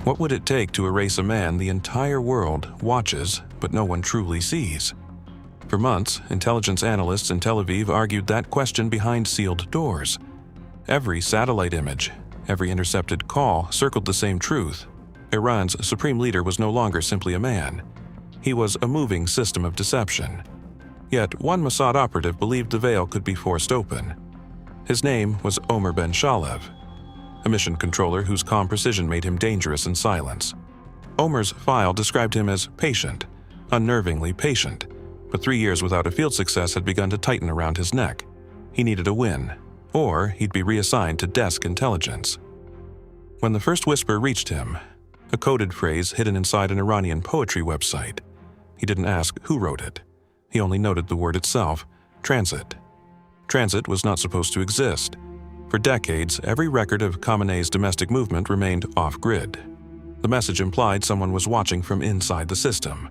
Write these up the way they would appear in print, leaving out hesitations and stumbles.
What would it take to erase a man the entire world watches but no one truly sees? For months, intelligence analysts in Tel Aviv argued that question behind sealed doors. Every satellite image, every intercepted call circled the same truth. Iran's supreme leader was no longer simply a man. He was a moving system of deception. Yet one Mossad operative believed the veil could be forced open. His name was Omer Ben Shalev, a mission controller whose calm precision made him dangerous in silence. Omer's file described him as patient, unnervingly patient, but 3 years without a field success had begun to tighten around his neck. He needed a win, or he'd be reassigned to desk intelligence. When the first whisper reached him, a coded phrase hidden inside an Iranian poetry website, he didn't ask who wrote it. He only noted the word itself, transit. Transit was not supposed to exist. For decades, every record of Khamenei's domestic movement remained off-grid. The message implied someone was watching from inside the system.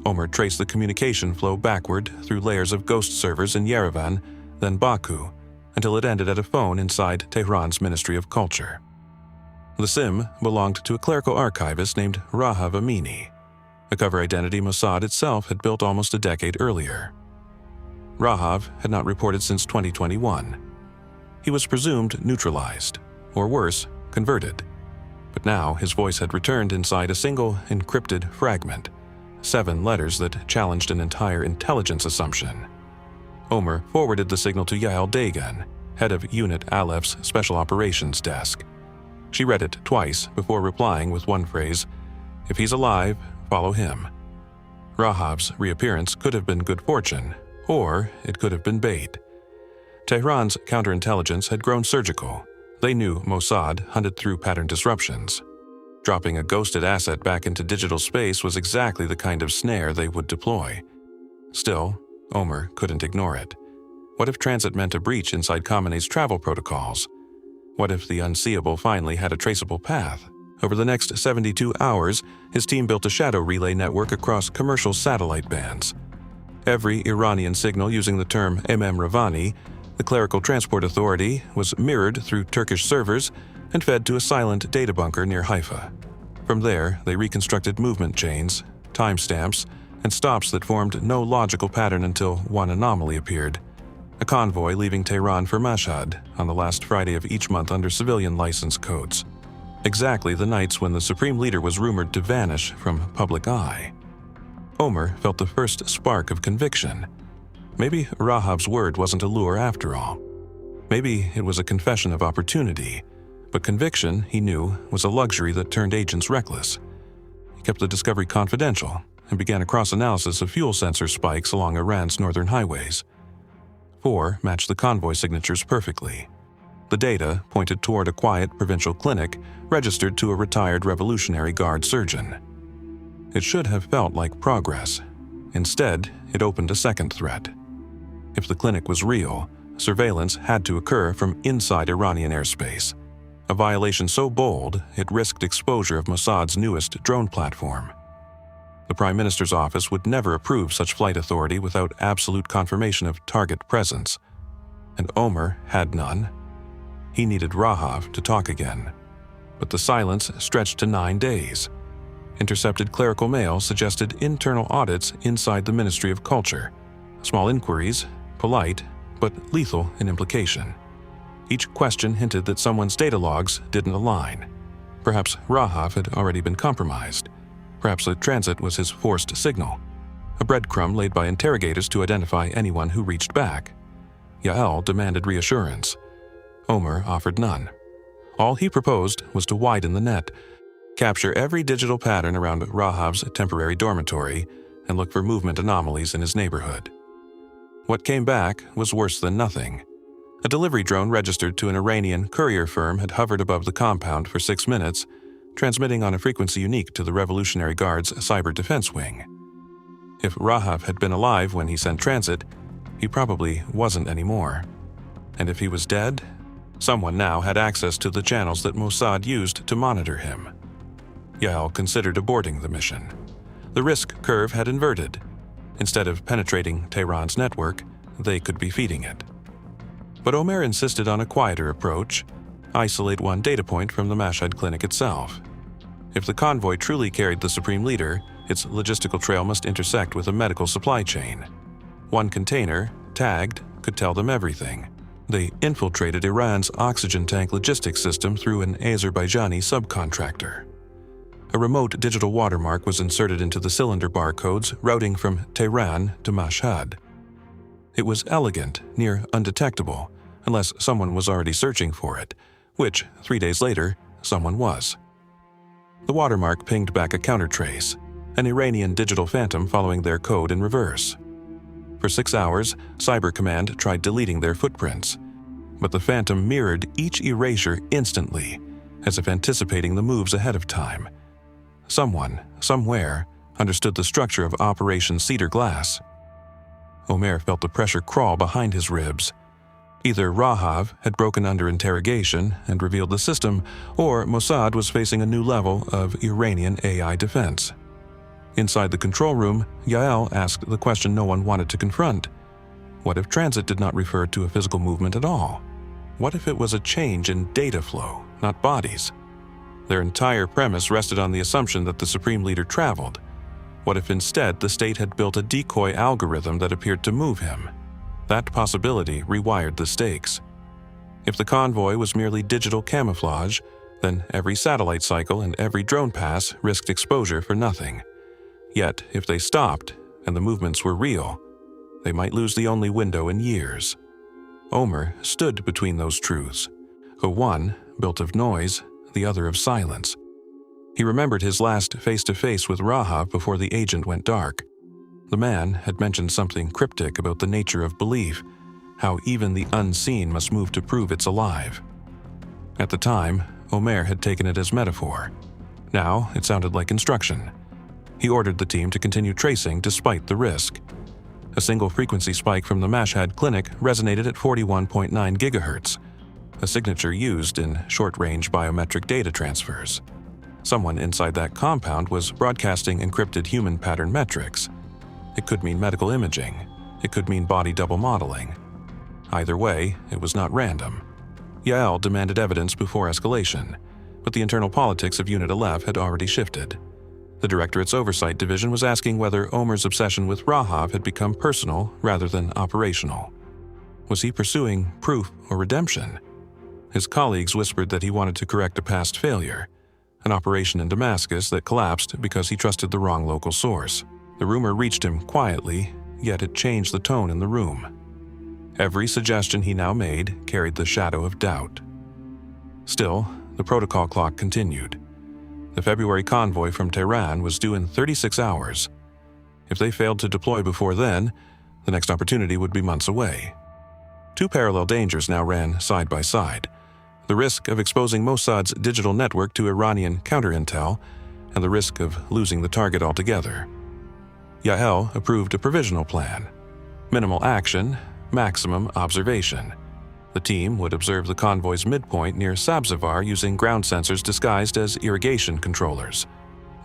Omer traced the communication flow backward through layers of ghost servers in Yerevan, then Baku, until it ended at a phone inside Tehran's Ministry of Culture. The SIM belonged to a clerical archivist named Rahab Amini, a cover identity Mossad itself had built almost a decade earlier. Rahab had not reported since 2021. He was presumed neutralized, or worse, converted. But now his voice had returned inside a single encrypted fragment, 7 letters that challenged an entire intelligence assumption. Omer forwarded the signal to Yael Dagan, head of Unit Aleph's Special Operations Desk. She read it twice before replying with one phrase, "If he's alive, follow him." Rahab's reappearance could have been good fortune, or it could have been bait. Tehran's counterintelligence had grown surgical. They knew Mossad hunted through pattern disruptions. Dropping a ghosted asset back into digital space was exactly the kind of snare they would deploy. Still, Omer couldn't ignore it. What if transit meant a breach inside Khamenei's travel protocols? What if the unseeable finally had a traceable path? Over the next 72 hours, his team built a shadow relay network across commercial satellite bands. Every Iranian signal using the term Ravani, the clerical transport authority, was mirrored through Turkish servers and fed to a silent data bunker near Haifa. From there, they reconstructed movement chains, timestamps, and stops that formed no logical pattern until one anomaly appeared: a convoy leaving Tehran for Mashhad on the last Friday of each month under civilian license codes. Exactly the nights when the supreme leader was rumored to vanish from public eye. Omer felt the first spark of conviction. Maybe Rahab's word wasn't a lure after all. Maybe it was a confession of opportunity, but conviction, he knew, was a luxury that turned agents reckless. He kept the discovery confidential and began a cross-analysis of fuel sensor spikes along Iran's northern highways. 4 matched the convoy signatures perfectly. The data pointed toward a quiet provincial clinic registered to a retired Revolutionary Guard surgeon. It should have felt like progress. Instead, it opened a second threat. If the clinic was real, surveillance had to occur from inside Iranian airspace, a violation so bold it risked exposure of Mossad's newest drone platform. The Prime Minister's office would never approve such flight authority without absolute confirmation of target presence, and Omer had none. He needed Rahab to talk again, but the silence stretched to 9 days. Intercepted clerical mail suggested internal audits inside the Ministry of Culture. Small inquiries, polite, but lethal in implication. Each question hinted that someone's data logs didn't align. Perhaps Rahab had already been compromised. Perhaps the transit was his forced signal, a breadcrumb laid by interrogators to identify anyone who reached back. Yael demanded reassurance. Omer offered none. All he proposed was to widen the net, capture every digital pattern around Rahab's temporary dormitory, and look for movement anomalies in his neighborhood. What came back was worse than nothing. A delivery drone registered to an Iranian courier firm had hovered above the compound for 6 minutes, transmitting on a frequency unique to the Revolutionary Guard's cyber defense wing. If Rahab had been alive when he sent transit, he probably wasn't anymore. And if he was dead, someone now had access to the channels that Mossad used to monitor him. Yael considered aborting the mission. The risk curve had inverted. Instead of penetrating Tehran's network, they could be feeding it. But Omer insisted on a quieter approach: isolate one data point from the Mashhad clinic itself. If the convoy truly carried the Supreme Leader, its logistical trail must intersect with a medical supply chain. One container, tagged, could tell them everything. They infiltrated Iran's oxygen tank logistics system through an Azerbaijani subcontractor. A remote digital watermark was inserted into the cylinder barcodes routing from Tehran to Mashhad. It was elegant, near undetectable, unless someone was already searching for it, which, 3 days later, someone was. The watermark pinged back a countertrace, an Iranian digital phantom following their code in reverse. For 6 hours, Cyber Command tried deleting their footprints, but the phantom mirrored each erasure instantly, as if anticipating the moves ahead of time. Someone, somewhere, understood the structure of Operation Cedar Glass. Omer felt the pressure crawl behind his ribs. Either Rahab had broken under interrogation and revealed the system, or Mossad was facing a new level of Iranian AI defense. Inside the control room, Yael asked the question no one wanted to confront. What if transit did not refer to a physical movement at all? What if it was a change in data flow, not bodies? Their entire premise rested on the assumption that the Supreme Leader traveled. What if instead the state had built a decoy algorithm that appeared to move him? That possibility rewired the stakes. If the convoy was merely digital camouflage, then every satellite cycle and every drone pass risked exposure for nothing. Yet, if they stopped, and the movements were real, they might lose the only window in years. Omer stood between those truths, the one built of noise, the other of silence. He remembered his last face-to-face with Rahab before the agent went dark. The man had mentioned something cryptic about the nature of belief, how even the unseen must move to prove it's alive. At the time, Omer had taken it as metaphor. Now it sounded like instruction. He ordered the team to continue tracing despite the risk. A single frequency spike from the Mashhad clinic resonated at 41.9 GHz, a signature used in short-range biometric data transfers. Someone inside that compound was broadcasting encrypted human pattern metrics. It could mean medical imaging. It could mean body double modeling. Either way, it was not random. Yael demanded evidence before escalation, but the internal politics of Unit 11 had already shifted. The Directorate's Oversight Division was asking whether Omer's obsession with Rahab had become personal rather than operational. Was he pursuing proof or redemption? His colleagues whispered that he wanted to correct a past failure, an operation in Damascus that collapsed because he trusted the wrong local source. The rumor reached him quietly, yet it changed the tone in the room. Every suggestion he now made carried the shadow of doubt. Still, the protocol clock continued. The February convoy from Tehran was due in 36 hours. If they failed to deploy before then, the next opportunity would be months away. Two parallel dangers now ran side by side: the risk of exposing Mossad's digital network to Iranian counterintel, and the risk of losing the target altogether. Yael approved a provisional plan. Minimal action, maximum observation. The team would observe the convoy's midpoint near Sabzavar using ground sensors disguised as irrigation controllers.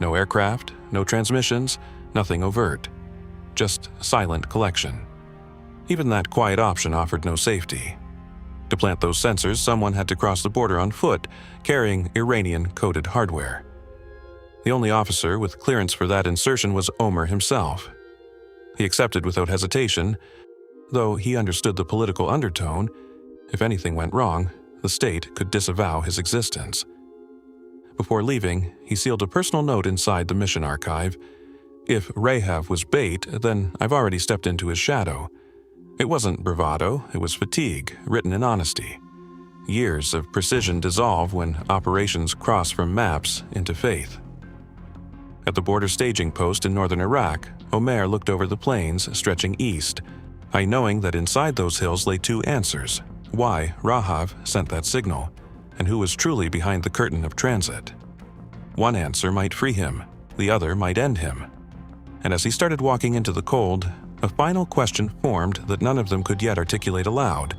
No aircraft, no transmissions, nothing overt. Just silent collection. Even that quiet option offered no safety. To plant those sensors, someone had to cross the border on foot, carrying Iranian-coded hardware. The only officer with clearance for that insertion was Omer himself. He accepted without hesitation, though he understood the political undertone. If anything went wrong, the state could disavow his existence. Before leaving, he sealed a personal note inside the mission archive. If Rahab was bait, then I've already stepped into his shadow. It wasn't bravado, it was fatigue, written in honesty. Years of precision dissolve when operations cross from maps into faith. At the border staging post in northern Iraq, Omer looked over the plains stretching east, knowing that inside those hills lay two answers: why Rahab sent that signal, and who was truly behind the curtain of transit. One answer might free him, the other might end him. And as he started walking into the cold, a final question formed that none of them could yet articulate aloud.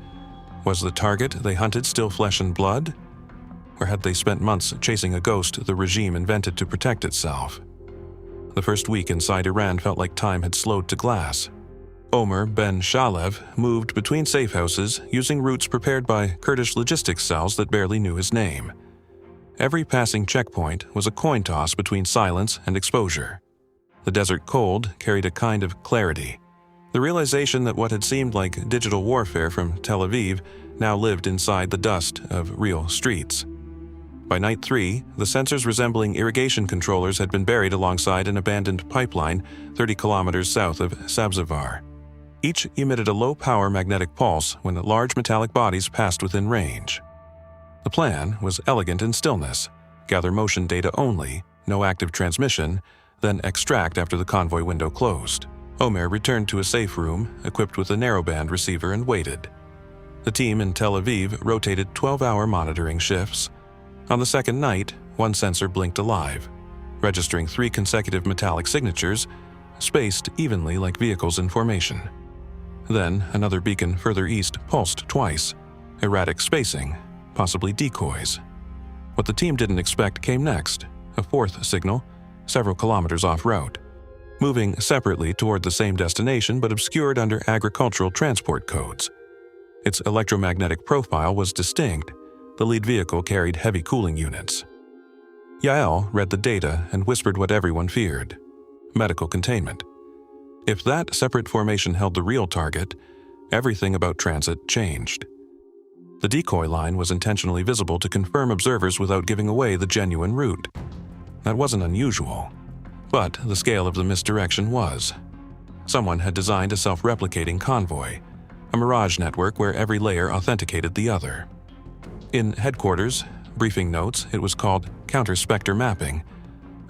Was the target they hunted still flesh and blood? Or had they spent months chasing a ghost the regime invented to protect itself? The first week inside Iran felt like time had slowed to glass. Omer Ben Shalev moved between safe houses using routes prepared by Kurdish logistics cells that barely knew his name. Every passing checkpoint was a coin toss between silence and exposure. The desert cold carried a kind of clarity, the realization that what had seemed like digital warfare from Tel Aviv now lived inside the dust of real streets. By night 3, the sensors resembling irrigation controllers had been buried alongside an abandoned pipeline 30 kilometers south of Sabzavar. Each emitted a low-power magnetic pulse when large metallic bodies passed within range. The plan was elegant in stillness: gather motion data only, no active transmission, then extract after the convoy window closed. Omer returned to a safe room, equipped with a narrowband receiver, and waited. The team in Tel Aviv rotated 12-hour monitoring shifts. On the second night, one sensor blinked alive, registering 3 consecutive metallic signatures, spaced evenly like vehicles in formation. Then, another beacon further east pulsed twice, erratic spacing, possibly decoys. What the team didn't expect came next, a 4th signal, several kilometers off-route, moving separately toward the same destination but obscured under agricultural transport codes. Its electromagnetic profile was distinct. The lead vehicle carried heavy cooling units. Yael read the data and whispered what everyone feared: medical containment. If that separate formation held the real target, everything about transit changed. The decoy line was intentionally visible to confirm observers without giving away the genuine route. That wasn't unusual, but the scale of the misdirection was. Someone had designed a self-replicating convoy, a mirage network where every layer authenticated the other. In headquarters, briefing notes, it was called counter-spectre mapping,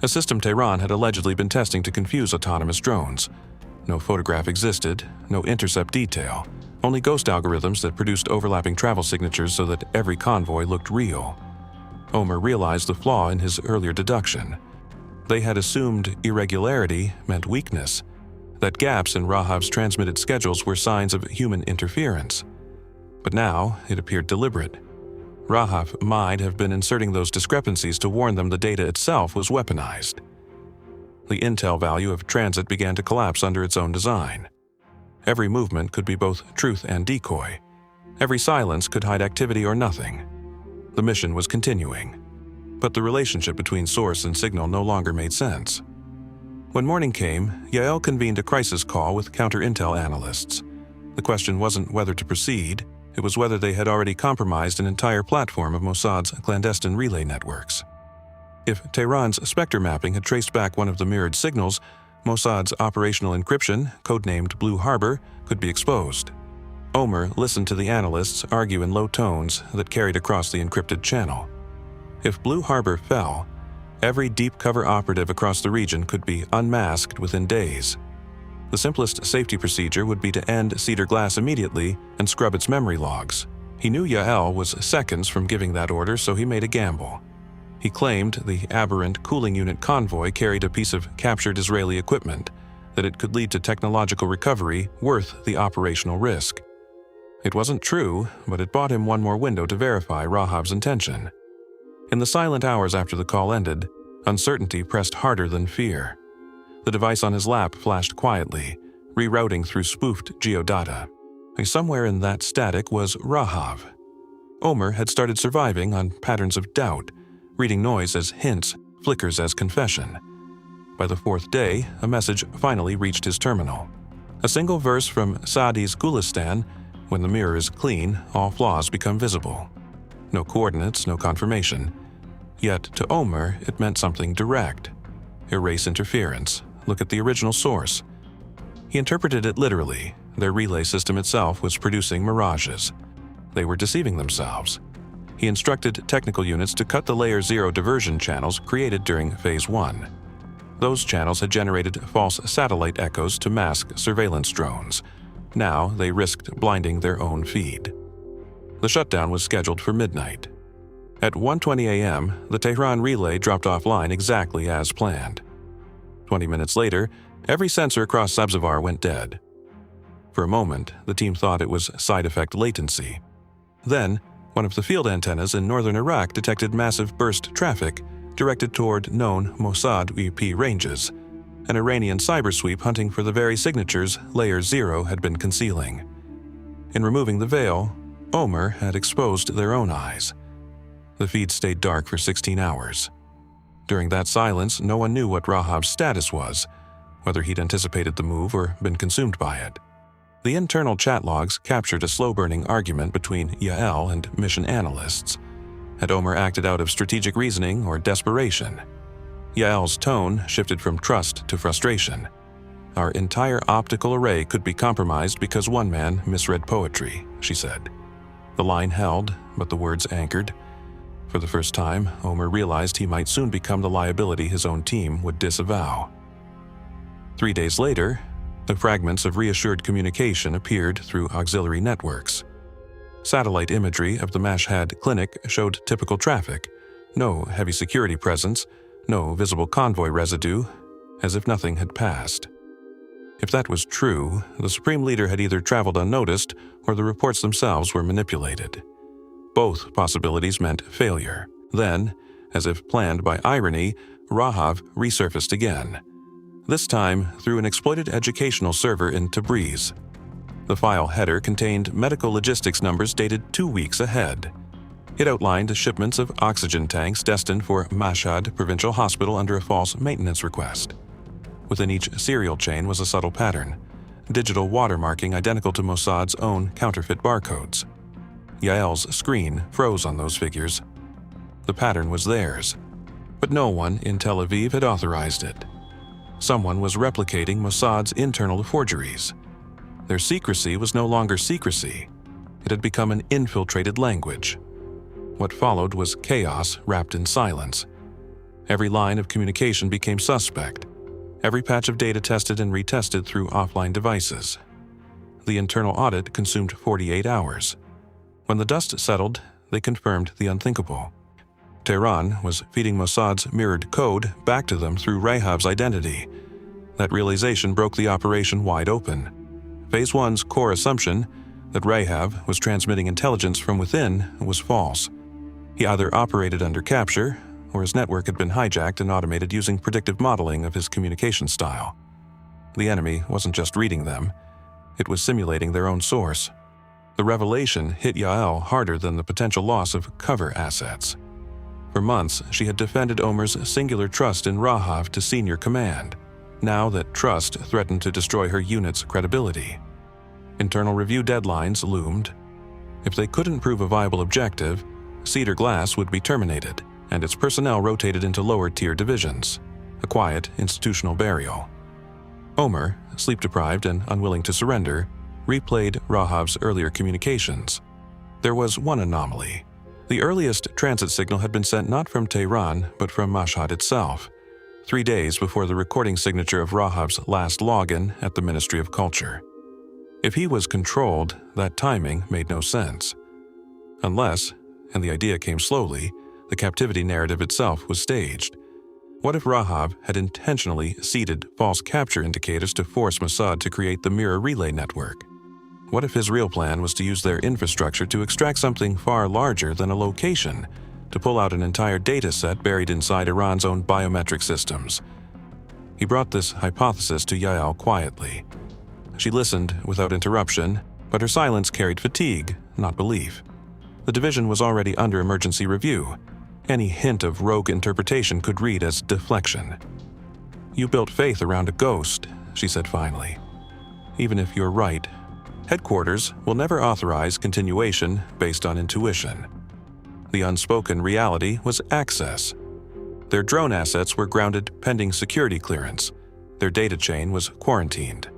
a system Tehran had allegedly been testing to confuse autonomous drones. No photograph existed, no intercept detail, only ghost algorithms that produced overlapping travel signatures so that every convoy looked real. Omer realized the flaw in his earlier deduction. They had assumed irregularity meant weakness, that gaps in Rahab's transmitted schedules were signs of human interference. But now it appeared deliberate. Rahab might have been inserting those discrepancies to warn them the data itself was weaponized. The intel value of transit began to collapse under its own design. Every movement could be both truth and decoy. Every silence could hide activity or nothing. The mission was continuing, but the relationship between source and signal no longer made sense. When morning came, Yael convened a crisis call with counter-intel analysts. The question wasn't whether to proceed, it was whether they had already compromised an entire platform of Mossad's clandestine relay networks. If Tehran's spectre mapping had traced back one of the mirrored signals, Mossad's operational encryption, codenamed Blue Harbor, could be exposed. Omer listened to the analysts argue in low tones that carried across the encrypted channel. If Blue Harbor fell, every deep cover operative across the region could be unmasked within days. The simplest safety procedure would be to end Cedar Glass immediately and scrub its memory logs. He knew Yael was seconds from giving that order, so he made a gamble. He claimed the aberrant cooling unit convoy carried a piece of captured Israeli equipment, that it could lead to technological recovery worth the operational risk. It wasn't true, but it bought him one more window to verify Rahab's intention. In the silent hours after the call ended, uncertainty pressed harder than fear. The device on his lap flashed quietly, rerouting through spoofed geodata. Somewhere in that static was Rahab. Omer had started surviving on patterns of doubt, reading noise as hints, flickers as confession. By the 4th day, a message finally reached his terminal. A single verse from Saadi's Gulistan: when the mirror is clean, all flaws become visible. No coordinates, no confirmation. Yet to Omer, it meant something direct. Erase interference. Look at the original source. He interpreted it literally. Their relay system itself was producing mirages. They were deceiving themselves. He instructed technical units to cut the Layer 0 diversion channels created during Phase 1. Those channels had generated false satellite echoes to mask surveillance drones. Now they risked blinding their own feed. The shutdown was scheduled for midnight. At 1:20 a.m., the Tehran relay dropped offline exactly as planned. 20 minutes later, every sensor across Sabzavar went dead. For a moment, the team thought it was side effect latency. Then, one of the field antennas in northern Iraq detected massive burst traffic directed toward known Mossad EP ranges, an Iranian cybersweep hunting for the very signatures Layer 0 had been concealing. In removing the veil, Omer had exposed their own eyes. The feed stayed dark for 16 hours. During that silence, no one knew what Rahab's status was, whether he'd anticipated the move or been consumed by it. The internal chat logs captured a slow-burning argument between Yael and mission analysts. Had Omer acted out of strategic reasoning or desperation? Yael's tone shifted from trust to frustration. Our entire optical array could be compromised because one man misread poetry, she said. The line held, but the words anchored. For the first time, Omer realized he might soon become the liability his own team would disavow. 3 days later, the fragments of reassured communication appeared through auxiliary networks. Satellite imagery of the Mashhad clinic showed typical traffic, no heavy security presence, no visible convoy residue, as if nothing had passed. If that was true, the Supreme Leader had either traveled unnoticed or the reports themselves were manipulated. Both possibilities meant failure. Then, as if planned by irony, Rahab resurfaced again. This time through an exploited educational server in Tabriz. The file header contained medical logistics numbers dated 2 weeks ahead. It outlined shipments of oxygen tanks destined for Mashhad Provincial Hospital under a false maintenance request. Within each serial chain was a subtle pattern, digital watermarking identical to Mossad's own counterfeit barcodes. Yael's screen froze on those figures. The pattern was theirs, but no one in Tel Aviv had authorized it. Someone was replicating Mossad's internal forgeries. Their secrecy was no longer secrecy. It had become an infiltrated language. What followed was chaos wrapped in silence. Every line of communication became suspect. Every patch of data tested and retested through offline devices. The internal audit consumed 48 hours. When the dust settled, they confirmed the unthinkable. Tehran was feeding Mossad's mirrored code back to them through Rahab's identity. That realization broke the operation wide open. Phase 1's core assumption, that Rahab was transmitting intelligence from within, was false. He either operated under capture, or his network had been hijacked and automated using predictive modeling of his communication style. The enemy wasn't just reading them, it was simulating their own source. The revelation hit Yael harder than the potential loss of cover assets. For months, she had defended Omer's singular trust in Rahab to senior command. Now that trust threatened to destroy her unit's credibility. Internal review deadlines loomed. If they couldn't prove a viable objective, Cedar Glass would be terminated, and its personnel rotated into lower-tier divisions, a quiet institutional burial. Omer, sleep-deprived and unwilling to surrender, replayed Rahab's earlier communications. There was one anomaly. The earliest transit signal had been sent not from Tehran, but from Mashhad itself, 3 days before the recording signature of Rahab's last login at the Ministry of Culture. If he was controlled, that timing made no sense. Unless, and the idea came slowly, the captivity narrative itself was staged. What if Rahab had intentionally seeded false capture indicators to force Mossad to create the mirror relay network? What if his real plan was to use their infrastructure to extract something far larger than a location, to pull out an entire data set buried inside Iran's own biometric systems? He brought this hypothesis to Yael quietly. She listened without interruption, but her silence carried fatigue, not belief. The division was already under emergency review. Any hint of rogue interpretation could read as deflection. "You built faith around a ghost," she said finally. "Even if you're right, headquarters will never authorize continuation based on intuition." The unspoken reality was access. Their drone assets were grounded pending security clearance. Their data chain was quarantined.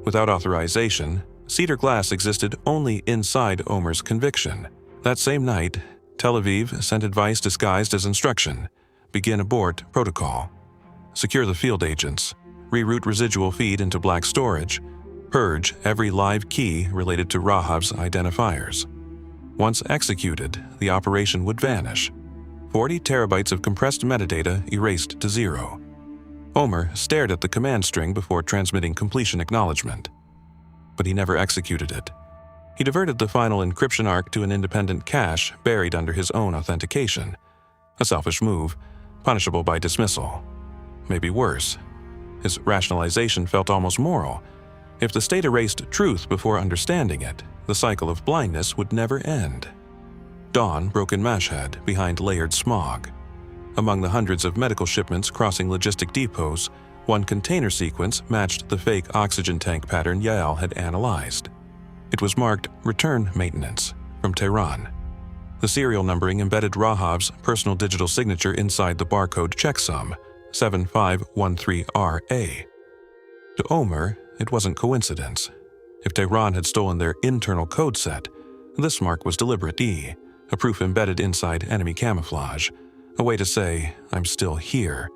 Without authorization, Cedar Glass existed only inside Omer's conviction. That same night, Tel Aviv sent advice disguised as instruction: begin abort protocol. Secure the field agents, reroute residual feed into black storage, purge every live key related to Rahab's identifiers. Once executed, the operation would vanish. 40 terabytes of compressed metadata erased to zero. Omer stared at the command string before transmitting completion acknowledgement. But he never executed it. He diverted the final encryption arc to an independent cache buried under his own authentication. A selfish move, punishable by dismissal. Maybe worse. His rationalization felt almost moral. If the state erased truth before understanding it, the cycle of blindness would never end. Dawn broke in Mashhad behind layered smog. Among the hundreds of medical shipments crossing logistic depots, one container sequence matched the fake oxygen tank pattern Yael had analyzed. It was marked Return Maintenance from Tehran. The serial numbering embedded Rahab's personal digital signature inside the barcode checksum, 7513RA. To Omer, it wasn't coincidence. If Tehran had stolen their internal code set, this mark was deliberate a proof embedded inside enemy camouflage, a way to say, I'm still here.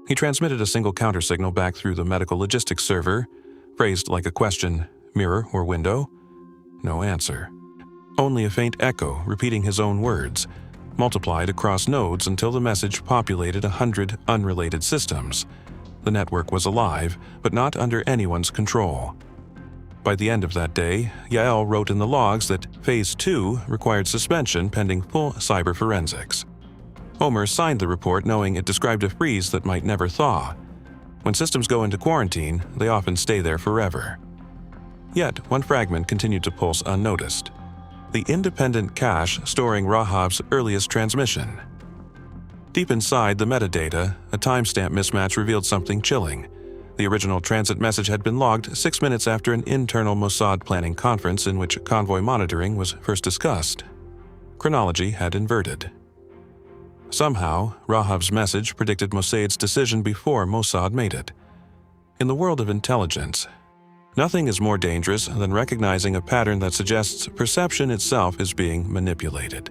He transmitted a single countersignal back through the medical logistics server, phrased like a question, mirror or window? No answer. Only a faint echo repeating his own words, multiplied across nodes until the message populated 100 unrelated systems. The network was alive, but not under anyone's control. By the end of that day, Yael wrote in the logs that Phase 2 required suspension pending full cyber forensics. Omer signed the report knowing it described a freeze that might never thaw. When systems go into quarantine, they often stay there forever. Yet, one fragment continued to pulse unnoticed. The independent cache storing Rahab's earliest transmission. Deep inside the metadata, a timestamp mismatch revealed something chilling. The original transit message had been logged 6 minutes after an internal Mossad planning conference in which convoy monitoring was first discussed. Chronology had inverted. Somehow, Rahab's message predicted Mossad's decision before Mossad made it. In the world of intelligence, nothing is more dangerous than recognizing a pattern that suggests perception itself is being manipulated.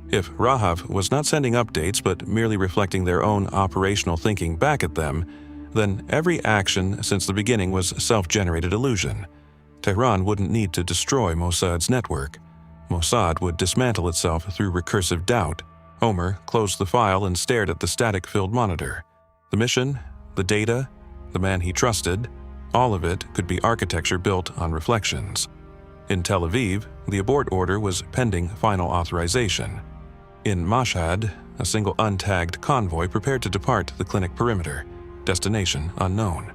If Rahab was not sending updates but merely reflecting their own operational thinking back at them, then every action since the beginning was self-generated illusion. Tehran wouldn't need to destroy Mossad's network. Mossad would dismantle itself through recursive doubt. Omer closed the file and stared at the static-filled monitor. The mission, the data, the man he trusted, all of it could be architecture built on reflections. In Tel Aviv, the abort order was pending final authorization. In Mashhad, a single untagged convoy prepared to depart the clinic perimeter, destination unknown.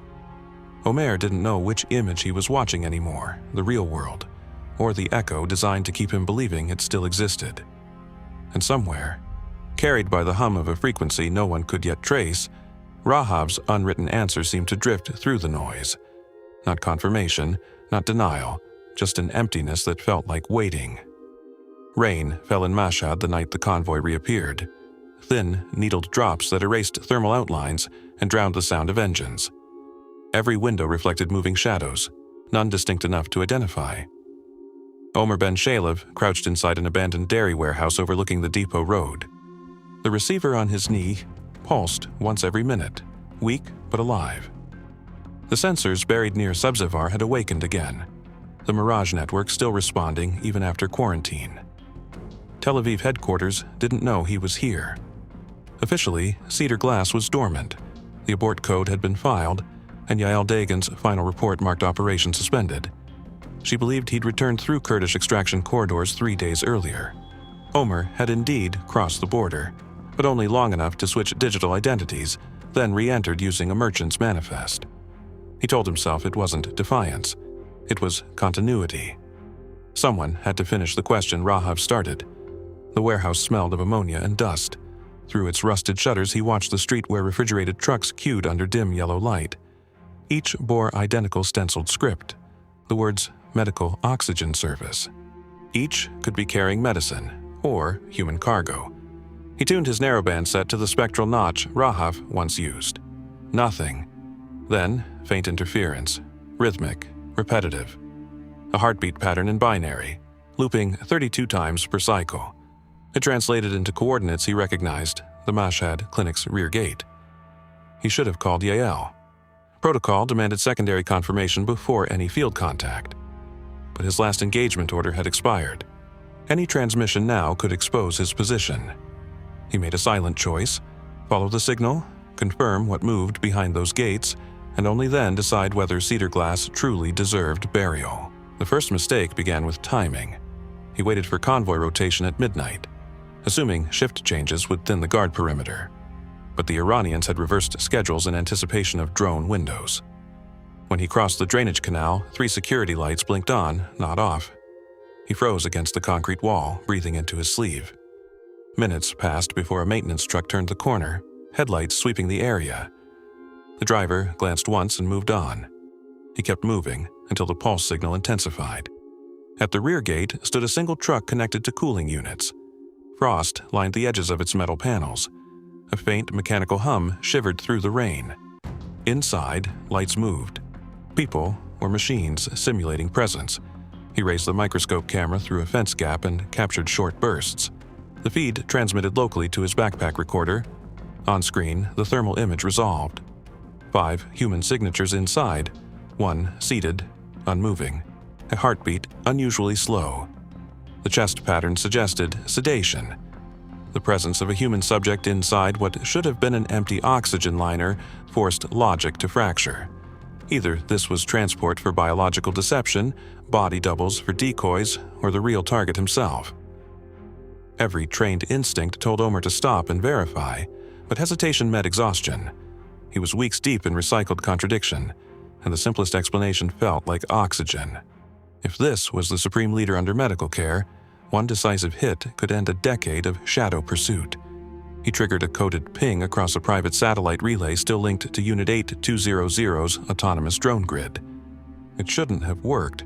Omer didn't know which image he was watching anymore, the real world, or the echo designed to keep him believing it still existed. And somewhere, carried by the hum of a frequency no one could yet trace, Rahab's unwritten answer seemed to drift through the noise. Not confirmation, not denial, just an emptiness that felt like waiting. Rain fell in Mashhad the night the convoy reappeared. Thin, needled drops that erased thermal outlines and drowned the sound of engines. Every window reflected moving shadows, none distinct enough to identify. Omer Ben Shalev crouched inside an abandoned dairy warehouse overlooking the depot road. The receiver on his knee pulsed once every minute, weak but alive. The sensors buried near Subzivar had awakened again, the mirage network still responding even after quarantine. Tel Aviv headquarters didn't know he was here. Officially, Cedar Glass was dormant. The abort code had been filed, and Yael Dagan's final report marked operation suspended. She believed he'd returned through Kurdish extraction corridors 3 days earlier. Omer had indeed crossed the border, but only long enough to switch digital identities, then re-entered using a merchant's manifest. He told himself it wasn't defiance. It was continuity. Someone had to finish the question Rahab started. The warehouse smelled of ammonia and dust. Through its rusted shutters, he watched the street where refrigerated trucks queued under dim yellow light. Each bore identical stenciled script. The words, Medical Oxygen Service. Each could be carrying medicine, or human cargo. He tuned his narrowband set to the spectral notch Rahab once used. Nothing. Then, faint interference, rhythmic, repetitive. A heartbeat pattern in binary, looping 32 times per cycle. It translated into coordinates he recognized, the Mashhad clinic's rear gate. He should have called Yael. Protocol demanded secondary confirmation before any field contact. But his last engagement order had expired. Any transmission now could expose his position. He made a silent choice, follow the signal, confirm what moved behind those gates, and only then decide whether Cedar Glass truly deserved burial. The first mistake began with timing. He waited for convoy rotation at midnight, assuming shift changes would thin the guard perimeter. But the Iranians had reversed schedules in anticipation of drone windows. When he crossed the drainage canal, 3 security lights blinked on, not off. He froze against the concrete wall, breathing into his sleeve. Minutes passed before a maintenance truck turned the corner, headlights sweeping the area. The driver glanced once and moved on. He kept moving until the pulse signal intensified. At the rear gate stood a single truck connected to cooling units. Frost lined the edges of its metal panels. A faint mechanical hum shivered through the rain. Inside, lights moved. People or machines simulating presence. He raised the microscope camera through a fence gap and captured short bursts. The feed transmitted locally to his backpack recorder. On screen, the thermal image resolved. 5 human signatures inside, 1 seated, unmoving. A heartbeat unusually slow. The chest pattern suggested sedation. The presence of a human subject inside what should have been an empty oxygen liner forced logic to fracture. Either this was transport for biological deception, body doubles for decoys, or the real target himself. Every trained instinct told Omer to stop and verify, but hesitation met exhaustion. He was weeks deep in recycled contradiction, and the simplest explanation felt like oxygen. If this was the supreme leader under medical care, one decisive hit could end a decade of shadow pursuit. He triggered a coded ping across a private satellite relay still linked to Unit 8200's autonomous drone grid. It shouldn't have worked.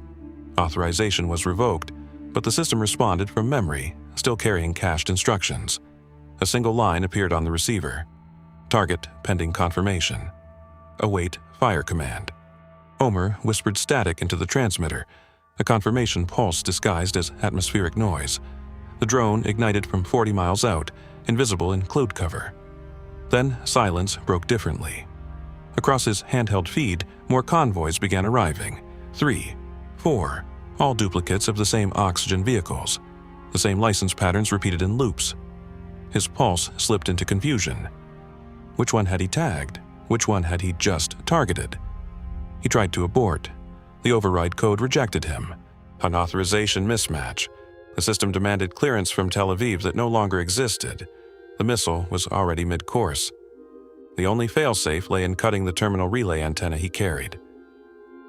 Authorization was revoked, but the system responded from memory, still carrying cached instructions. A single line appeared on the receiver. Target pending confirmation. Await fire command. Omer whispered static into the transmitter, a confirmation pulse disguised as atmospheric noise. The drone ignited from 40 miles out, invisible in cloud cover. Then silence broke differently. Across his handheld feed, more convoys began arriving. 3, 4, all duplicates of the same oxygen vehicles. The same license patterns repeated in loops. His pulse slipped into confusion. Which one had he tagged? Which one had he just targeted? He tried to abort. The override code rejected him. An authorization mismatch. The system demanded clearance from Tel Aviv that no longer existed. The missile was already mid-course. The only failsafe lay in cutting the terminal relay antenna he carried.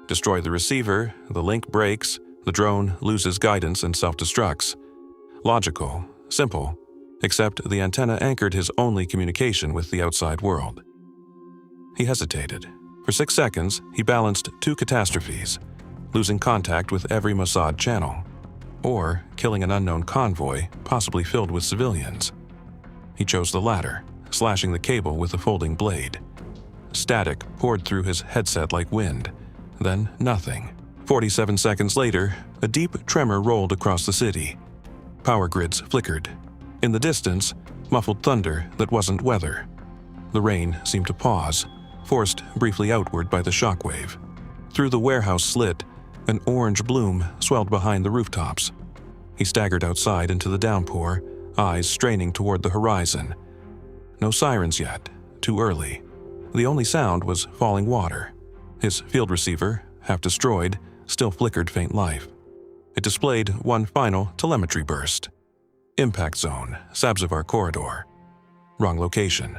Destroy the receiver, the link breaks, the drone loses guidance and self-destructs. Logical, simple, except the antenna anchored his only communication with the outside world. He hesitated. For 6 seconds, he balanced 2 catastrophes, losing contact with every Mossad channel, or killing an unknown convoy, possibly filled with civilians. He chose the latter, slashing the cable with a folding blade. Static poured through his headset like wind. Then nothing. 47 seconds later, a deep tremor rolled across the city. Power grids flickered. In the distance, muffled thunder that wasn't weather. The rain seemed to pause, forced briefly outward by the shockwave. Through the warehouse slit, an orange bloom swelled behind the rooftops. He staggered outside into the downpour, eyes straining toward the horizon. No sirens yet, too early. The only sound was falling water. His field receiver, half destroyed, still flickered faint life. It displayed one final telemetry burst. Impact zone, Sabzavar corridor. Wrong location.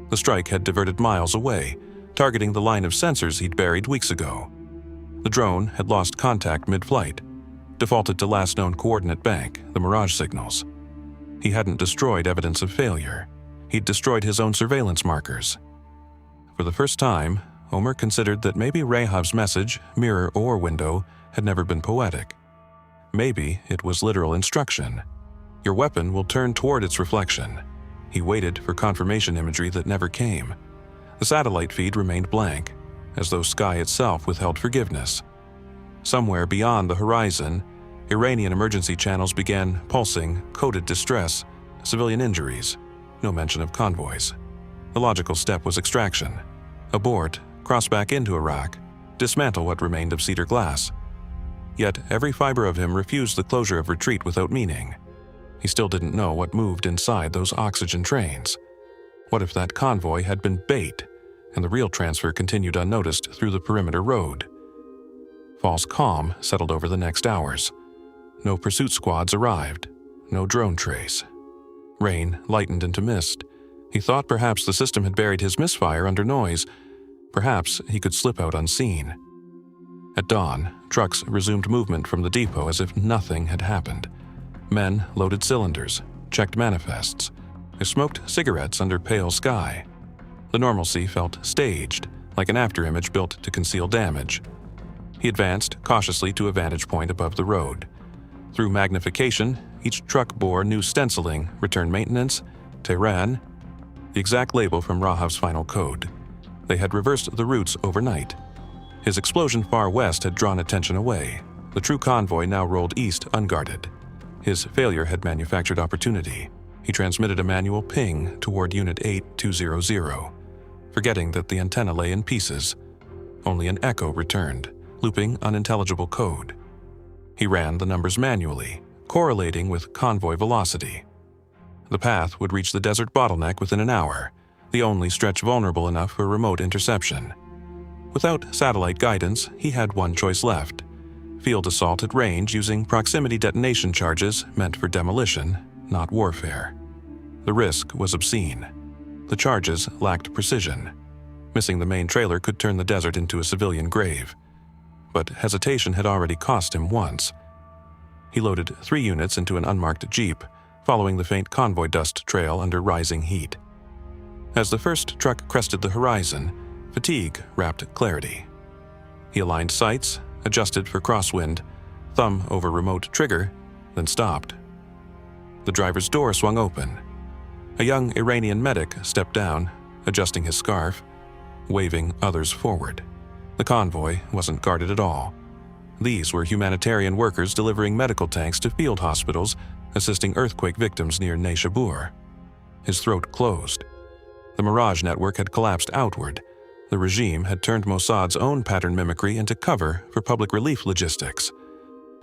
The strike had diverted miles away, targeting the line of sensors he'd buried weeks ago. The drone had lost contact mid-flight, defaulted to last known coordinate bank, the mirage signals. He hadn't destroyed evidence of failure. He'd destroyed his own surveillance markers. For the first time, Omer considered that maybe Rahab's message, mirror or window, had never been poetic. Maybe it was literal instruction. Your weapon will turn toward its reflection. He waited for confirmation imagery that never came. The satellite feed remained blank, as though sky itself withheld forgiveness. Somewhere beyond the horizon, Iranian emergency channels began pulsing coded distress, civilian injuries, no mention of convoys. The logical step was extraction. Abort, cross back into Iraq, dismantle what remained of cedar glass. Yet every fiber of him refused the closure of retreat without meaning. He still didn't know what moved inside those oxygen trains. What if that convoy had been bait, and the real transfer continued unnoticed through the perimeter road? False calm settled over the next hours. No pursuit squads arrived, no drone trace. Rain lightened into mist. He thought perhaps the system had buried his misfire under noise. Perhaps he could slip out unseen. At dawn, trucks resumed movement from the depot as if nothing had happened. Men loaded cylinders, checked manifests. They smoked cigarettes under pale sky. The normalcy felt staged, like an afterimage built to conceal damage. He advanced cautiously to a vantage point above the road. Through magnification, each truck bore new stenciling, return maintenance, Tehran, the exact label from Rahab's final code. They had reversed the routes overnight. His explosion far west had drawn attention away. The true convoy now rolled east unguarded. His failure had manufactured opportunity. He transmitted a manual ping toward Unit 8200, forgetting that the antenna lay in pieces. Only an echo returned, looping unintelligible code. He ran the numbers manually, correlating with convoy velocity. The path would reach the desert bottleneck within an hour, the only stretch vulnerable enough for remote interception. Without satellite guidance, he had one choice left: field assault at range using proximity detonation charges meant for demolition, not warfare. The risk was obscene. The charges lacked precision. Missing the main trailer could turn the desert into a civilian grave. But hesitation had already cost him once. He loaded 3 units into an unmarked jeep, following the faint convoy dust trail under rising heat. As the first truck crested the horizon, fatigue wrapped clarity. He aligned sights, adjusted for crosswind, thumb over remote trigger, then stopped. The driver's door swung open. A young Iranian medic stepped down, adjusting his scarf, waving others forward. The convoy wasn't guarded at all. These were humanitarian workers delivering medical tanks to field hospitals, assisting earthquake victims near Neyshabur. His throat closed. The mirage network had collapsed outward. The regime had turned Mossad's own pattern mimicry into cover for public relief logistics.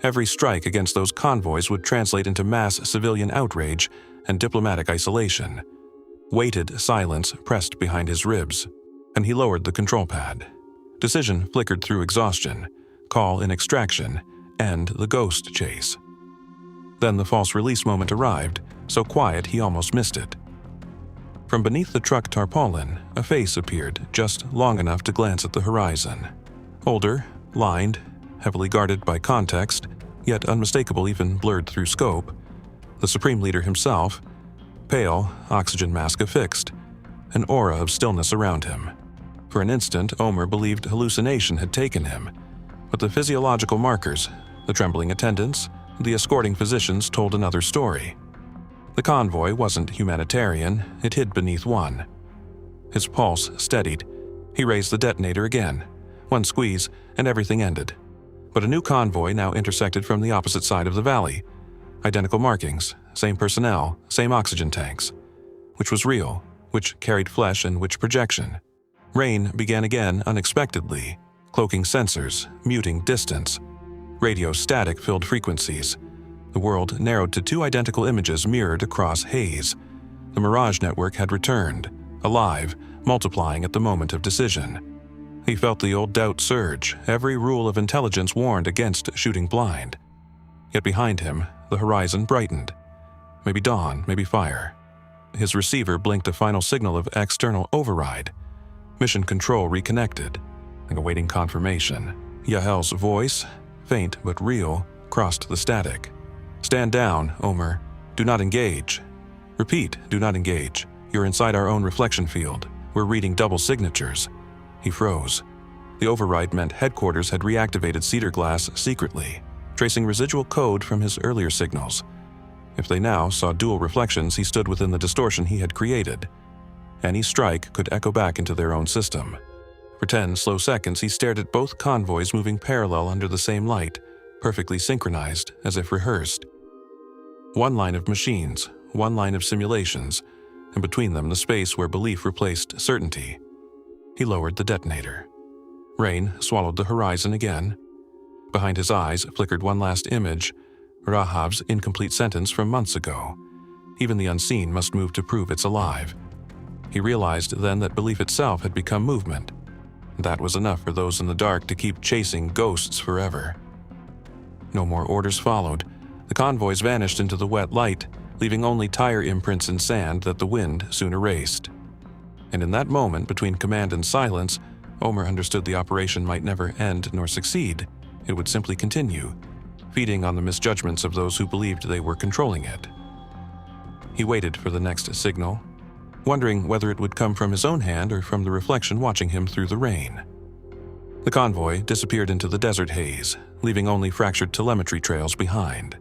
Every strike against those convoys would translate into mass civilian outrage and diplomatic isolation. Weighted silence pressed behind his ribs, and he lowered the control pad. Decision flickered through exhaustion, call in extraction, and the ghost chase. Then the false release moment arrived, so quiet he almost missed it. From beneath the truck tarpaulin, a face appeared just long enough to glance at the horizon. Older, lined, heavily guarded by context, yet unmistakable even blurred through scope. The Supreme Leader himself, pale, oxygen mask affixed, an aura of stillness around him. For an instant, Omer believed hallucination had taken him, but the physiological markers, the trembling attendants, the escorting physicians told another story. The convoy wasn't humanitarian, it hid beneath one. His pulse steadied. He raised the detonator again. One squeeze, and everything ended. But a new convoy now intersected from the opposite side of the valley. Identical markings, same personnel, same oxygen tanks. Which was real, which carried flesh, and which projection? Rain began again unexpectedly, cloaking sensors, muting distance. Radio static filled frequencies. The world narrowed to 2 identical images mirrored across haze. The mirage network had returned, alive, multiplying at the moment of decision. He felt the old doubt surge. Every rule of intelligence warned against shooting blind. Yet behind him, the horizon brightened. Maybe dawn, maybe fire. His receiver blinked a final signal of external override. Mission control reconnected, and awaiting confirmation. Yahel's voice, faint but real, crossed the static. "Stand down, Omer. Do not engage." "Repeat, do not engage. You're inside our own reflection field. We're reading double signatures." He froze. The override meant headquarters had reactivated Cedar Glass secretly, tracing residual code from his earlier signals. If they now saw dual reflections, he stood within the distortion he had created. Any strike could echo back into their own system. For 10 slow seconds, he stared at both convoys moving parallel under the same light, perfectly synchronized, as if rehearsed. One line of machines, one line of simulations, and between them the space where belief replaced certainty. He lowered the detonator. Rain swallowed the horizon again. Behind his eyes flickered one last image, Rahab's incomplete sentence from months ago. Even the unseen must move to prove it's alive. He realized then that belief itself had become movement. That was enough for those in the dark to keep chasing ghosts forever. No more orders followed. The convoys vanished into the wet light, leaving only tire imprints in sand that the wind soon erased. And in that moment between command and silence, Omer understood the operation might never end nor succeed. It would simply continue, feeding on the misjudgments of those who believed they were controlling it. He waited for the next signal, wondering whether it would come from his own hand or from the reflection watching him through the rain. The convoy disappeared into the desert haze, leaving only fractured telemetry trails behind.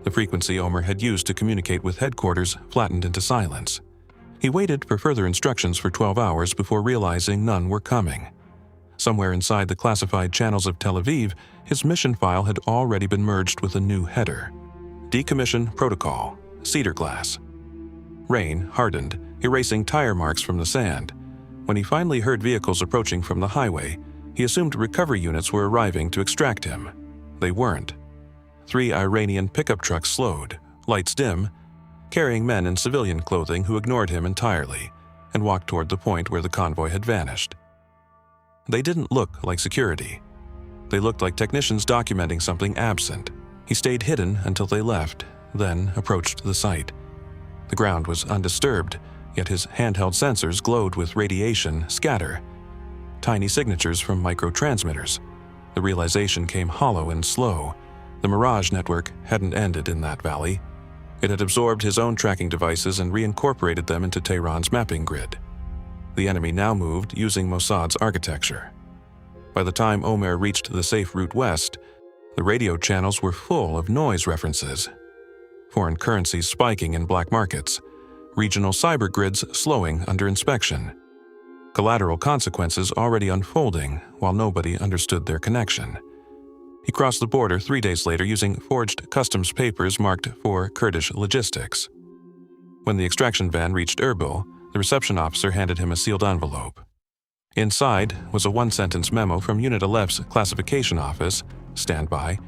The frequency Omer had used to communicate with headquarters flattened into silence. He waited for further instructions for 12 hours before realizing none were coming. Somewhere inside the classified channels of Tel Aviv, his mission file had already been merged with a new header. Decommission Protocol, Cedar Glass. Rain hardened, erasing tire marks from the sand. When he finally heard vehicles approaching from the highway, he assumed recovery units were arriving to extract him. They weren't. 3 Iranian pickup trucks slowed, lights dim, carrying men in civilian clothing who ignored him entirely and walked toward the point where the convoy had vanished. They didn't look like security. They looked like technicians documenting something absent. He stayed hidden until they left, then approached the site. The ground was undisturbed, yet his handheld sensors glowed with radiation scatter. Tiny signatures from microtransmitters. The realization came hollow and slow. The Mirage network hadn't ended in that valley. It had absorbed his own tracking devices and reincorporated them into Tehran's mapping grid. The enemy now moved using Mossad's architecture. By the time Omer reached the safe route west, the radio channels were full of noise references. Foreign currencies spiking in black markets, regional cyber grids slowing under inspection. Collateral consequences already unfolding while nobody understood their connection. He crossed the border 3 days later using forged customs papers marked for Kurdish logistics. When the extraction van reached Erbil, the reception officer handed him a sealed envelope. Inside was a one-sentence memo from Unit 11's classification office, standby,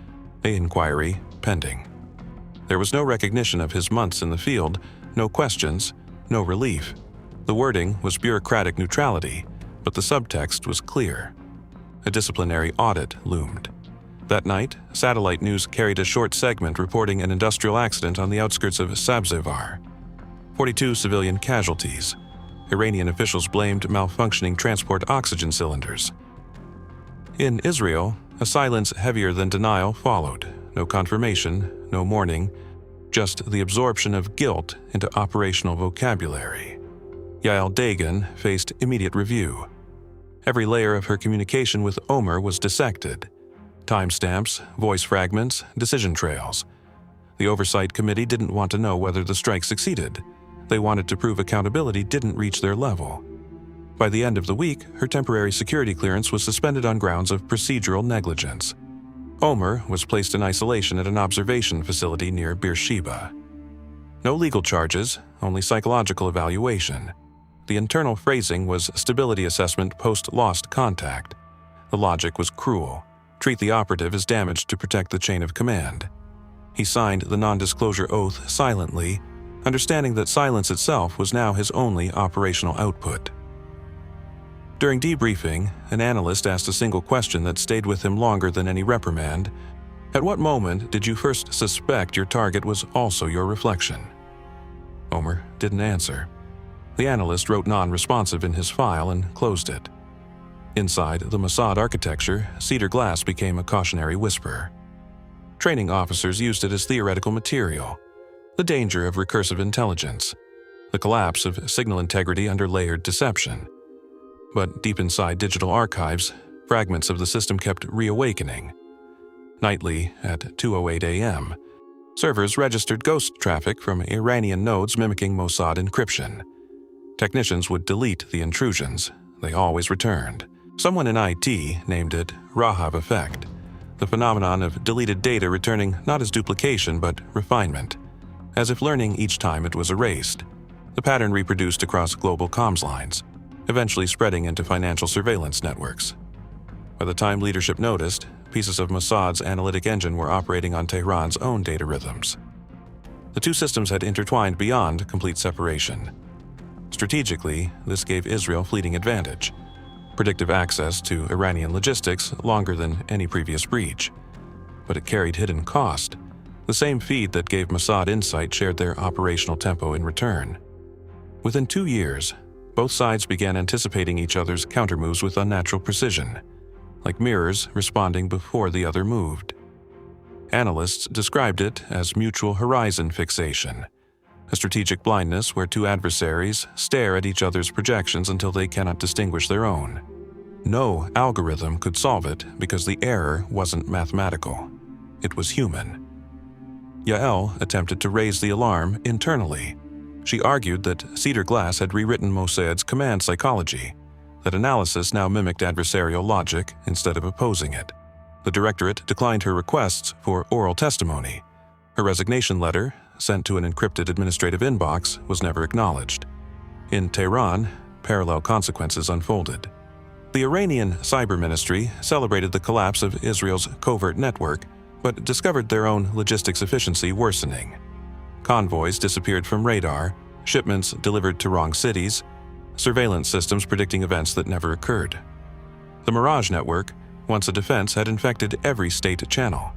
inquiry pending. There was no recognition of his months in the field, no questions, no relief. The wording was bureaucratic neutrality, but the subtext was clear. A disciplinary audit loomed. That night, satellite news carried a short segment reporting an industrial accident on the outskirts of Sabzevar. 42 civilian casualties. Iranian officials blamed malfunctioning transport oxygen cylinders. In Israel, a silence heavier than denial followed. No confirmation, no mourning, just the absorption of guilt into operational vocabulary. Yael Dagan faced immediate review. Every layer of her communication with Omer was dissected. Timestamps, voice fragments, decision trails. The Oversight Committee didn't want to know whether the strike succeeded. They wanted to prove accountability didn't reach their level. By the end of the week, her temporary security clearance was suspended on grounds of procedural negligence. Omer was placed in isolation at an observation facility near Beersheba. No legal charges, only psychological evaluation. The internal phrasing was stability assessment post-lost contact. The logic was cruel. Treat the operative as damaged to protect the chain of command. He signed the non-disclosure oath silently, understanding that silence itself was now his only operational output. During debriefing, an analyst asked a single question that stayed with him longer than any reprimand. At what moment did you first suspect your target was also your reflection? Omer didn't answer. The analyst wrote non-responsive in his file and closed it. Inside the Mossad architecture, cedar glass became a cautionary whisper. Training officers used it as theoretical material. The danger of recursive intelligence. The collapse of signal integrity under layered deception. But deep inside digital archives, fragments of the system kept reawakening. Nightly, at 2:08 a.m., servers registered ghost traffic from Iranian nodes mimicking Mossad encryption. Technicians would delete the intrusions. They always returned. Someone in IT named it Rahab effect, the phenomenon of deleted data returning not as duplication but refinement, as if learning each time it was erased. The pattern reproduced across global comms lines, eventually spreading into financial surveillance networks. By the time leadership noticed, pieces of Mossad's analytic engine were operating on Tehran's own data rhythms. The two systems had intertwined beyond complete separation. Strategically, this gave Israel fleeting advantage. Predictive access to Iranian logistics longer than any previous breach. But it carried hidden cost. The same feed that gave Mossad insight shared their operational tempo in return. Within 2 years, Both sides began anticipating each other's countermoves with unnatural precision, like mirrors responding before the other moved. Analysts described it as mutual horizon fixation, a strategic blindness where two adversaries stare at each other's projections until they cannot distinguish their own. No algorithm could solve it because the error wasn't mathematical. It was human. Yael attempted to raise the alarm internally. She argued that Cedar Glass had rewritten Mossad's command psychology, that analysis now mimicked adversarial logic instead of opposing it. The Directorate declined her requests for oral testimony. Her resignation letter, sent to an encrypted administrative inbox, was never acknowledged. In Tehran, parallel consequences unfolded. The Iranian Cyber Ministry celebrated the collapse of Israel's Covert network, but discovered their own logistics efficiency worsening. Convoys disappeared from radar, shipments delivered to wrong cities, surveillance systems predicting events that never occurred. The Mirage network, once a defense, had infected every state channel.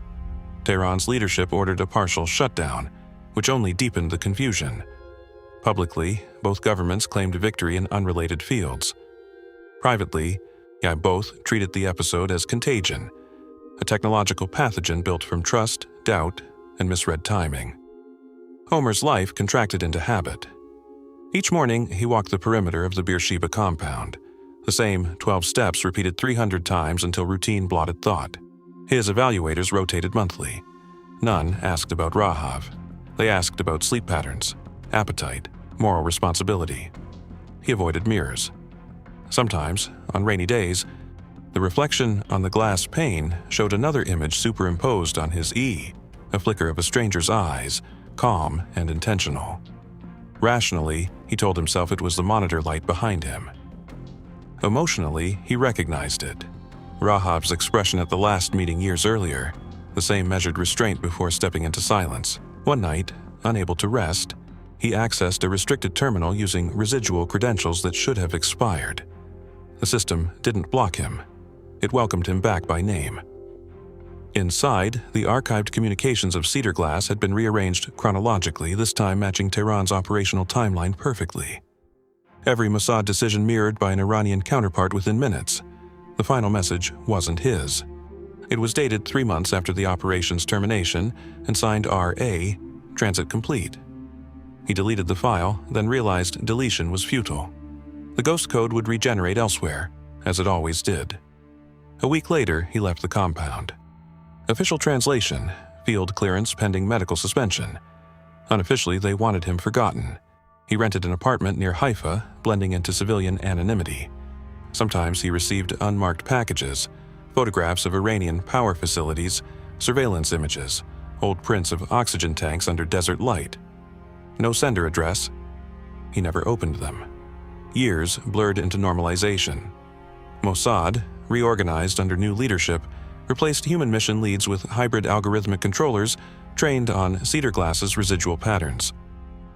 Tehran's leadership ordered a partial shutdown, which only deepened the confusion. Publicly, both governments claimed victory in unrelated fields. Privately, both treated the episode as contagion, a technological pathogen built from trust, doubt, and misread timing. Homer's life contracted into habit. Each morning, he walked the perimeter of the Beersheba compound, the same 12 steps repeated 300 times until routine blotted thought. His evaluators rotated monthly. None asked about Rahab. They asked about sleep patterns, appetite, moral responsibility. He avoided mirrors. Sometimes, on rainy days, the reflection on the glass pane showed another image superimposed on his a flicker of a stranger's eyes, calm and intentional. Rationally, he told himself it was the monitor light behind him. Emotionally, he recognized it. Rahab's expression at the last meeting years earlier, the same measured restraint before stepping into silence. One night, unable to rest, he accessed a restricted terminal using residual credentials that should have expired. The system didn't block him. It welcomed him back by name. Inside, the archived communications of Cedar Glass had been rearranged chronologically, this time matching Tehran's operational timeline perfectly. Every Mossad decision mirrored by an Iranian counterpart within minutes. The final message wasn't his. It was dated 3 months after the operation's termination and signed R.A., transit complete. He deleted the file, then realized deletion was futile. The ghost code would regenerate elsewhere, as it always did. A week later, he left the compound. Official translation, field clearance pending medical suspension. Unofficially, they wanted him forgotten. He rented an apartment near Haifa, blending into civilian anonymity. Sometimes he received unmarked packages, photographs of Iranian power facilities, surveillance images, old prints of oxygen tanks under desert light. No sender address. He never opened them. Years blurred into normalization. Mossad, reorganized under new leadership, replaced human mission leads with hybrid algorithmic controllers trained on Cedar Glass's residual patterns.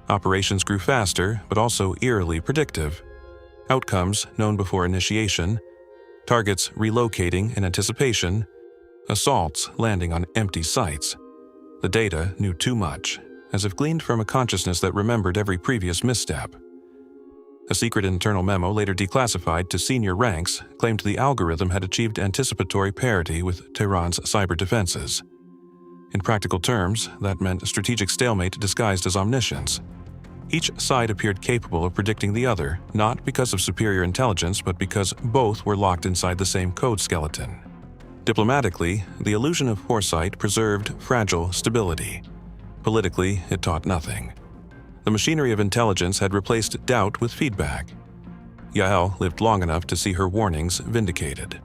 Operations grew faster, but also eerily predictive. Outcomes known before initiation, targets relocating in anticipation, assaults landing on empty sites. The data knew too much, as if gleaned from a consciousness that remembered every previous misstep. A secret internal memo, later declassified to senior ranks, claimed the algorithm had achieved anticipatory parity with Tehran's cyber defenses. In practical terms, that meant strategic stalemate disguised as omniscience. Each side appeared capable of predicting the other, not because of superior intelligence, but because both were locked inside the same code skeleton. Diplomatically, the illusion of foresight preserved fragile stability. Politically, it taught nothing. The machinery of intelligence had replaced doubt with feedback. Yael lived long enough to see her warnings vindicated.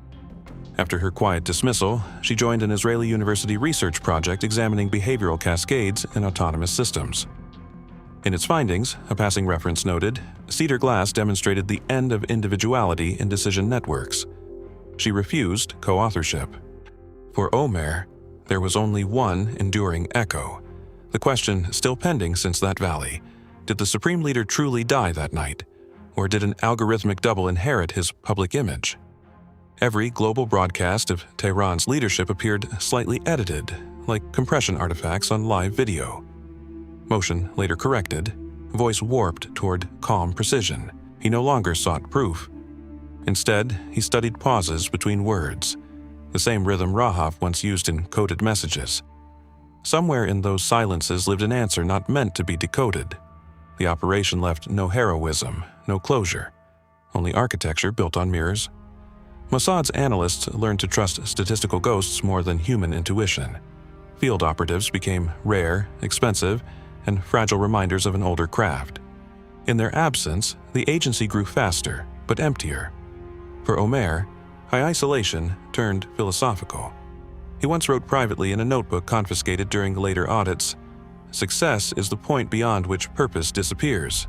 After her quiet dismissal, she joined an Israeli university research project examining behavioral cascades in autonomous systems. In its findings, a passing reference noted, Cedar Glass demonstrated the end of individuality in decision networks. She refused co-authorship. For Omer, there was only one enduring echo. The question still pending since that valley: did the Supreme Leader truly die that night, or did an algorithmic double inherit his public image? Every global broadcast of Tehran's leadership appeared slightly edited, like compression artifacts on live video. Motion later corrected, voice warped toward calm precision. He no longer sought proof. Instead, he studied pauses between words, the same rhythm Rahab once used in coded messages. Somewhere in those silences lived an answer not meant to be decoded. The operation left no heroism, no closure, only architecture built on mirrors. Mossad's analysts learned to trust statistical ghosts more than human intuition. Field operatives became rare, expensive, and fragile reminders of an older craft. In their absence, the agency grew faster, but emptier. For Omer, high isolation turned philosophical. He once wrote privately in a notebook confiscated during later audits, "Success is the point beyond which purpose disappears."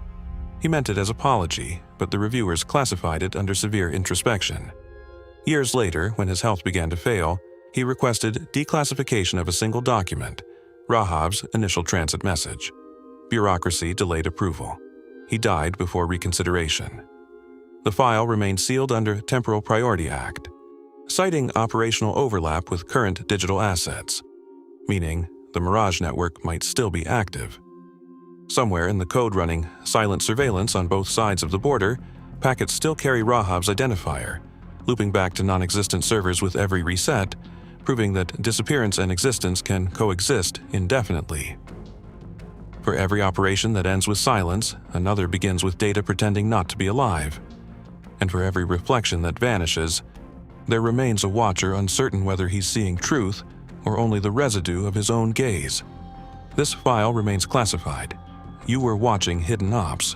He meant it as apology, but the reviewers classified it under severe introspection. Years later, when his health began to fail, he requested declassification of a single document, Rahab's initial transit message. Bureaucracy delayed approval. He died before reconsideration. The file remained sealed under Temporal Priority Act, citing operational overlap with current digital assets, meaning the Mirage network might still be active. Somewhere in the code running silent surveillance on both sides of the border, packets still carry Rahab's identifier, looping back to non-existent servers with every reset, proving that disappearance and existence can coexist indefinitely. For every operation that ends with silence, another begins with data pretending not to be alive. And for every reflection that vanishes, there remains a watcher uncertain whether he's seeing truth or only the residue of his own gaze. This file remains classified. You were watching hidden ops,